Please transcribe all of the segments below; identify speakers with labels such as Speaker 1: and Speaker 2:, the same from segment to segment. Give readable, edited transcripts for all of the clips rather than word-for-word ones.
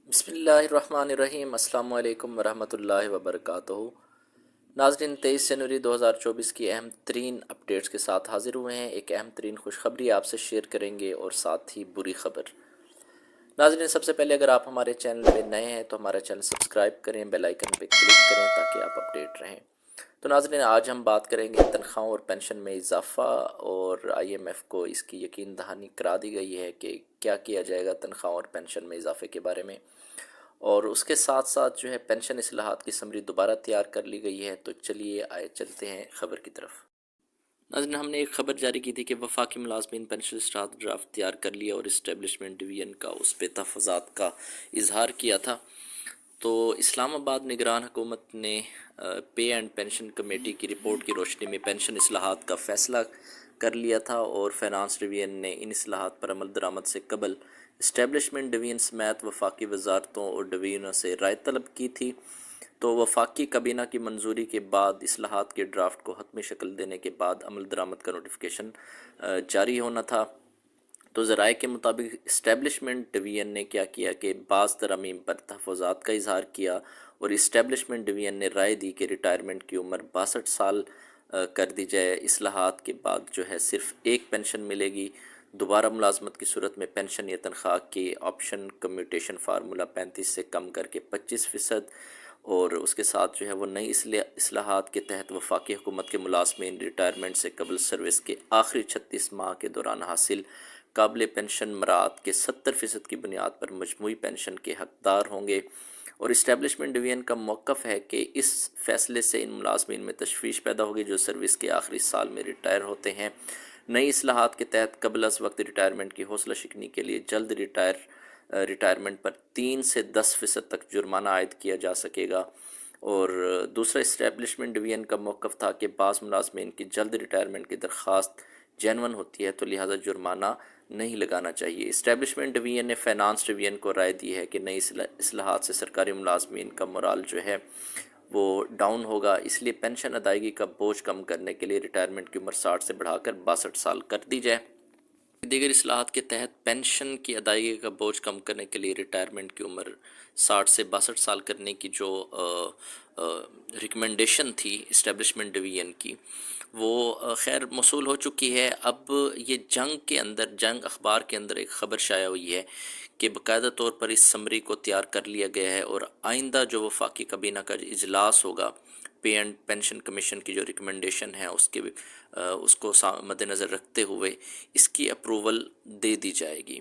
Speaker 1: بسم اللہ الرحمن الرحیم۔ السلام علیکم ورحمۃ اللہ وبرکاتہ۔ ناظرین، 23 جنوری 2024 کی اہم ترین اپڈیٹس کے ساتھ حاضر ہوئے ہیں۔ ایک اہم ترین خوشخبری آپ سے شیئر کریں گے اور ساتھ ہی بری خبر۔ ناظرین، سب سے پہلے اگر آپ ہمارے چینل پہ نئے ہیں تو ہمارا چینل سبسکرائب کریں، بیل آئیکن پہ کلک کریں تاکہ آپ اپڈیٹ رہیں۔ تو ناظرین، آج ہم بات کریں گے تنخواہوں اور پینشن میں اضافہ، اور IMF کو اس کی یقین دہانی کرا دی گئی ہے کہ کیا کیا جائے گا تنخواہوں اور پینشن میں اضافے کے بارے میں، اور اس کے ساتھ ساتھ جو ہے پینشن اصلاحات کی سمری دوبارہ تیار کر لی گئی ہے۔ تو چلیے چلتے ہیں خبر کی طرف۔ ناظرین، ہم نے ایک خبر جاری کی تھی کہ وفاقی ملازمین پینشن اصلاحات ڈرافٹ تیار کر لیا اور اسٹیبلشمنٹ ڈویژن کا اس پہ تحفظات کا اظہار کیا تھا۔ تو اسلام آباد نگران حکومت نے پے اینڈ پینشن کمیٹی کی رپورٹ کی روشنی میں پینشن اصلاحات کا فیصلہ کر لیا تھا، اور فینانس ڈویژن نے ان اصلاحات پر عمل درآمد سے قبل اسٹیبلشمنٹ ڈویژن سمیت وفاقی وزارتوں اور ڈویژنوں سے رائے طلب کی تھی۔ تو وفاقی کابینہ کی منظوری کے بعد اصلاحات کے ڈرافٹ کو حتمی شکل دینے کے بعد عمل درآمد کا نوٹیفیکیشن جاری ہونا تھا۔ تو ذرائع کے مطابق اسٹیبلشمنٹ ڈویژن نے کیا کیا کہ بعض ترامیم پر تحفظات کا اظہار کیا، اور اسٹیبلشمنٹ ڈویژن نے رائے دی کہ ریٹائرمنٹ کی عمر 62 سال کر دی جائے۔ اصلاحات کے بعد جو ہے صرف ایک پینشن ملے گی۔ دوبارہ ملازمت کی صورت میں پینشن یا تنخواہ کے آپشن کمیوٹیشن فارمولہ 35 سے کم کر کے 25%، اور اس کے ساتھ جو ہے وہ نئی اصلاحات کے تحت وفاقی حکومت کے ملازمین ریٹائرمنٹ سے قبل سروس کے آخری 36 ماہ کے دوران حاصل قابل پینشن مراعات کے 70% کی بنیاد پر مجموعی پینشن کے حقدار ہوں گے۔ اور اسٹیبلشمنٹ ڈویژن کا موقف ہے کہ اس فیصلے سے ان ملازمین میں تشویش پیدا ہوگی جو سروس کے آخری سال میں ریٹائر ہوتے ہیں۔ نئی اصلاحات کے تحت قبل از وقت ریٹائرمنٹ کی حوصلہ شکنی کے لیے جلد ریٹائرمنٹ پر 3 سے 10% تک جرمانہ عائد کیا جا سکے گا۔ اور دوسرا، اسٹیبلشمنٹ ڈویژن کا موقف تھا کہ بعض ملازمین کی جلد ریٹائرمنٹ کی درخواست جینون ہوتی ہے، تو لہٰذا جرمانہ نہیں لگانا چاہیے۔ اسٹیبلشمنٹ ڈویژن نے فینانس ڈویژن کو رائے دی ہے کہ نئی اصلاحات سے سرکاری ملازمین کا مورال جو ہے وہ ڈاؤن ہوگا، اس لیے پینشن ادائیگی کا بوجھ کم کرنے کے لیے ریٹائرمنٹ کی عمر 60 سے بڑھا کر 62 سال کر دی جائے۔ دیگر اصلاحات کے تحت پینشن کی ادائیگی کا بوجھ کم کرنے کے لیے ریٹائرمنٹ کی عمر 60 سے 62 سال کرنے کی جو ریکمنڈیشن تھی اسٹیبلشمنٹ ڈویژن کی، وہ خیر موصول ہو چکی ہے۔ اب یہ جنگ اخبار کے اندر ایک خبر شائع ہوئی ہے کہ باقاعدہ طور پر اس سمری کو تیار کر لیا گیا ہے، اور آئندہ جو وفاقی کابینہ کا اجلاس ہوگا پے اینڈ پینشن کمیشن کی جو ریکمنڈیشن ہے اس کو مد نظر رکھتے ہوئے اس کی اپروول دے دی جائے گی۔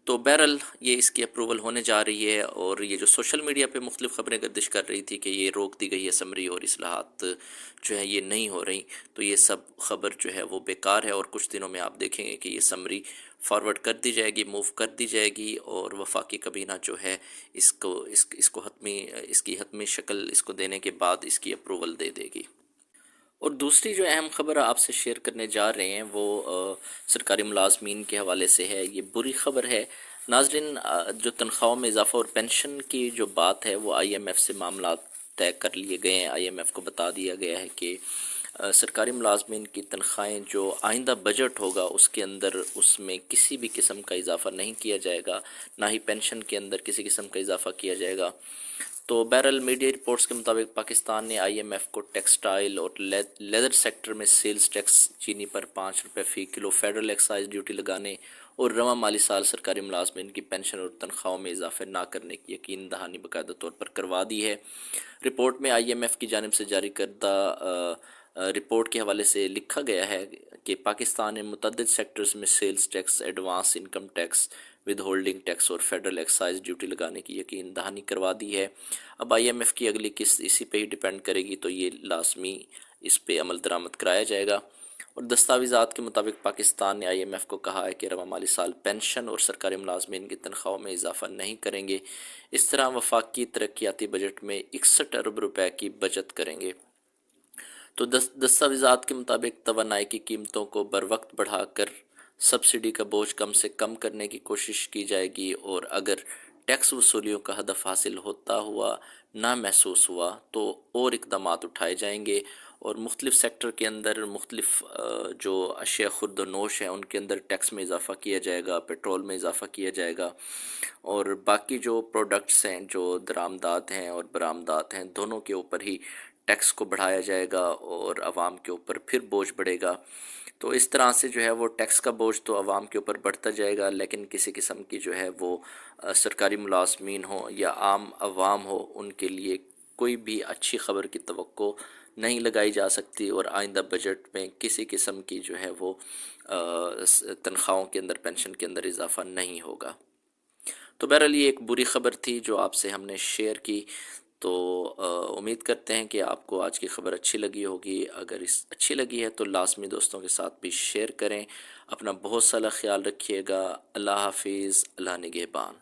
Speaker 1: تو بہرحال یہ اس کی اپروول ہونے جا رہی ہے، اور یہ جو سوشل میڈیا پہ مختلف خبریں گردش کر رہی تھی کہ یہ روک دی گئی ہے سمری اور اصلاحات جو ہے یہ نہیں ہو رہی، تو یہ سب خبر جو ہے وہ بیکار ہے، اور کچھ دنوں میں آپ دیکھیں گے کہ یہ سمری فارورڈ کر دی جائے گی، موو کر دی جائے گی، اور وفاقی کابینہ جو ہے اس کی حتمی شکل اس کو دینے کے بعد اس کی اپروول دے دے گی۔ اور دوسری جو اہم خبر آپ سے شیئر کرنے جا رہے ہیں وہ سرکاری ملازمین کے حوالے سے ہے۔ یہ بری خبر ہے ناظرین۔ جو تنخواہوں میں اضافہ اور پینشن کی جو بات ہے وہ IMF سے معاملات طے کر لیے گئے ہیں۔ IMF کو بتا دیا گیا ہے کہ سرکاری ملازمین کی تنخواہیں جو آئندہ بجٹ ہوگا اس میں کسی بھی قسم کا اضافہ نہیں کیا جائے گا، نہ ہی پینشن کے اندر کسی قسم کا اضافہ کیا جائے گا۔ تو بہرحال میڈیا رپورٹس کے مطابق پاکستان نے IMF کو ٹیکسٹائل اور لیدر سیکٹر میں سیلز ٹیکس چینی پر 5 روپے فی کلو فیڈرل ایکسائز ڈیوٹی لگانے اور رواں مالی سال سرکاری ملازمین کی پینشن اور تنخواہوں میں اضافے نہ کرنے کی یقین دہانی باقاعدہ طور پر کروا دی ہے۔ رپورٹ میں IMF کی جانب سے جاری کردہ رپورٹ کے حوالے سے لکھا گیا ہے کہ پاکستان نے متعدد سیکٹرز میں sales tax, advance income tax, withholding tax اور فیڈرل ایکسائز ڈیوٹی لگانے کی یقین دہانی کروا دی ہے۔ اب IMF کی اگلی قسط اسی پہ ہی ڈیپینڈ کرے گی، تو یہ لازمی اس پہ عمل درآمد کرایا جائے گا۔ اور دستاویزات کے مطابق پاکستان نے IMF کو کہا ہے کہ رواں مالی سال پینشن اور سرکاری ملازمین کی تنخواہوں میں اضافہ نہیں کریں گے۔ اس طرح وفاقی ترقیاتی بجٹ میں 61 ارب روپے کی بچت کریں گے۔ تو دستاویزات کے مطابق توانائی کی قیمتوں کو بروقت بڑھا کر سبسڈی کا بوجھ کم سے کم کرنے کی کوشش کی جائے گی، اور اگر ٹیکس وصولیوں کا ہدف حاصل ہوتا ہوا نہ محسوس ہوا تو اور اقدامات اٹھائے جائیں گے۔ اور مختلف سیکٹر کے اندر مختلف جو اشیاء خرد و نوش ہیں ان کے اندر ٹیکس میں اضافہ کیا جائے گا، پیٹرول میں اضافہ کیا جائے گا، اور باقی جو پروڈکٹس ہیں، جو درآمدات ہیں اور برآمدات ہیں، دونوں کے اوپر ہی ٹیکس کو بڑھایا جائے گا اور عوام کے اوپر پھر بوجھ بڑھے گا۔ تو اس طرح سے جو ہے وہ ٹیکس کا بوجھ تو عوام کے اوپر بڑھتا جائے گا، لیکن کسی قسم کی جو ہے وہ سرکاری ملازمین ہوں یا عام عوام ہو، ان کے لیے کوئی بھی اچھی خبر کی توقع نہیں لگائی جا سکتی، اور آئندہ بجٹ میں کسی قسم کی جو ہے وہ تنخواہوں کے اندر، پینشن کے اندر اضافہ نہیں ہوگا۔ تو بہرحال یہ ایک بری خبر تھی جو آپ سے ہم نے شیئر کی۔ تو امید کرتے ہیں کہ آپ کو آج کی خبر اچھی لگی ہوگی۔ اگر اچھی لگی ہے تو لازمی دوستوں کے ساتھ بھی شیئر کریں۔ اپنا بہت سارا خیال رکھیے گا۔ اللہ حافظ، اللہ نگہبان۔